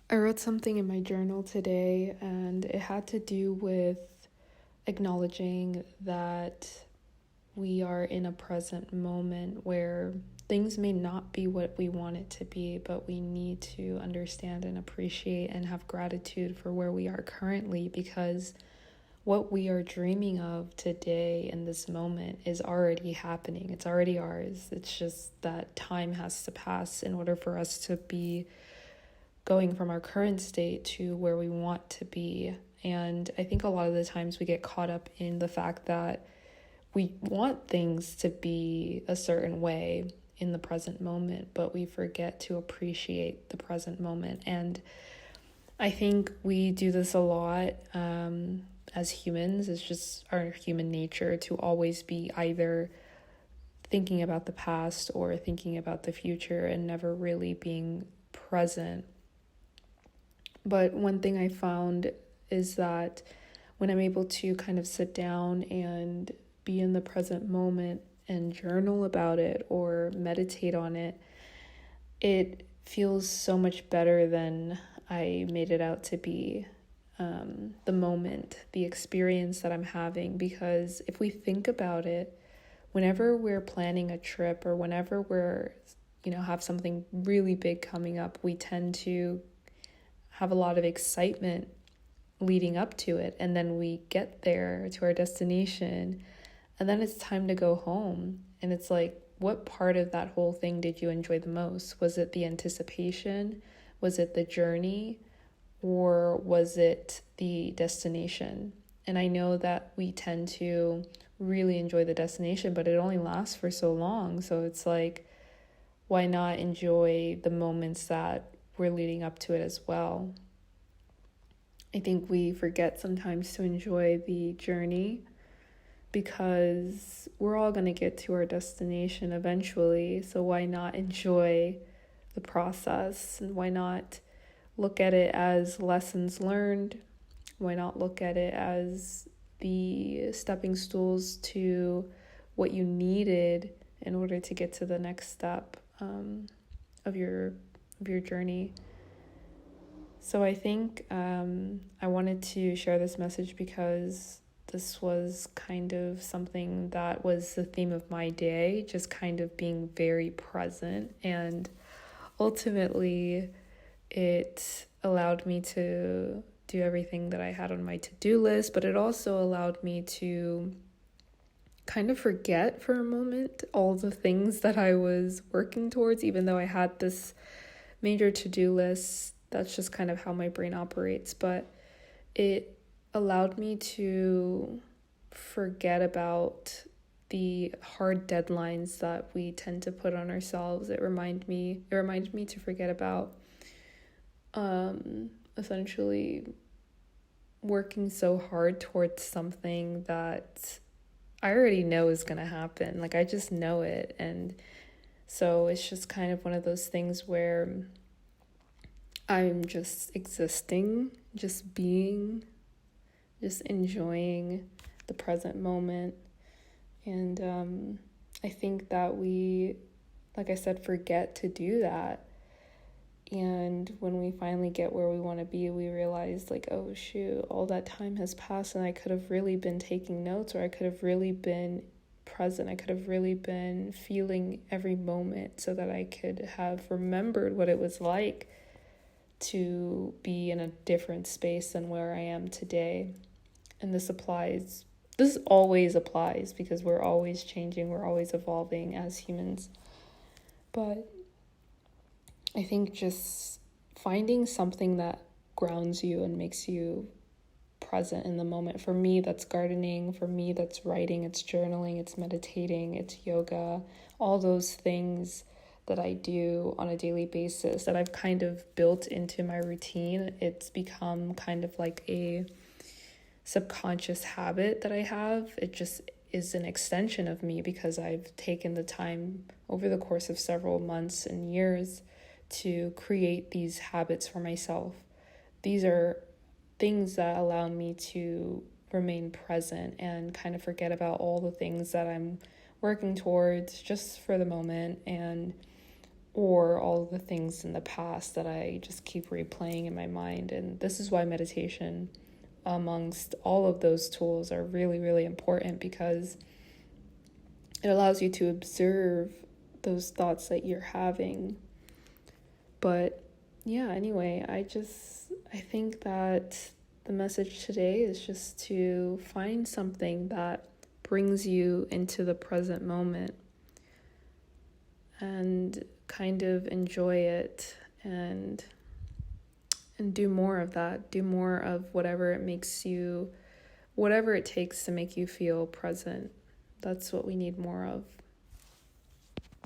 I wrote something in my journal today, and it had to do with acknowledging that we are in a present moment where things may not be what we want it to be, but we need to understand and appreciate and have gratitude for where we are currently, because what we are dreaming of today in this moment is already happening. It's already ours. It's just that time has to pass in order for us to be going from our current state to where we want to be. And I think a lot of the times we get caught up in the fact that we want things to be a certain way in the present moment, but we forget to appreciate the present moment. And I think we do this a lot as humans. It's just our human nature to always be either thinking about the past or thinking about the future and never really being present. But one thing I found is that when I'm able to kind of sit down and be in the present moment and journal about it or meditate on it, it feels so much better than I made it out to be. The moment, the experience that I'm having, because if we think about it, whenever we're planning a trip or whenever we're, have something really big coming up, we tend to have a lot of excitement leading up to it. And then we get there to our destination and then it's time to go home. And it's like, what part of that whole thing did you enjoy the most? Was it the anticipation? Was it the journey? Or was it the destination? And I know that we tend to really enjoy the destination, but it only lasts for so long. So it's like, why not enjoy the moments that we're leading up to it as well? I think we forget sometimes to enjoy the journey because we're all going to get to our destination eventually. So why not enjoy the process? And why not look at it as lessons learned? Why not look at it as the stepping stools to what you needed in order to get to the next step of your journey? So I think I wanted to share this message because this was kind of something that was the theme of my day, just kind of being very present. And ultimately, it allowed me to do everything that I had on my to-do list, but it also allowed me to kind of forget for a moment all the things that I was working towards, even though I had this major to-do list. That's just kind of how my brain operates, but it allowed me to forget about the hard deadlines that we tend to put on ourselves. It reminded me to forget about essentially working so hard towards something that I already know is going to happen. Like, I just know it. And so it's just kind of one of those things where I'm just existing, just being, just enjoying the present moment. And I think that we, like I said, forget to do that. And when we finally get where we want to be, we realize, like, oh shoot, all that time has passed and I could have really been taking notes, or I could have really been present. I could have really been feeling every moment so that I could have remembered what it was like to be in a different space than where I am today. And this always applies because we're always changing, we're always evolving as humans. But I think just finding something that grounds you and makes you present in the moment. For me, that's gardening. For me, that's writing, it's journaling, it's meditating, it's yoga, all those things that I do on a daily basis that I've kind of built into my routine. It's become kind of like a subconscious habit that I have. It just is an extension of me because I've taken the time over the course of several months and years to create these habits for myself. These are things that allow me to remain present and kind of forget about all the things that I'm working towards just for the moment, and or all of the things in the past that I just keep replaying in my mind. And this is why meditation, amongst all of those tools, are really, really important, because it allows you to observe those thoughts that you're having. But yeah, anyway, I think that the message today is just to find something that brings you into the present moment and kind of enjoy it, and do more of that. Do more of whatever it takes to make you feel present. That's what we need more of.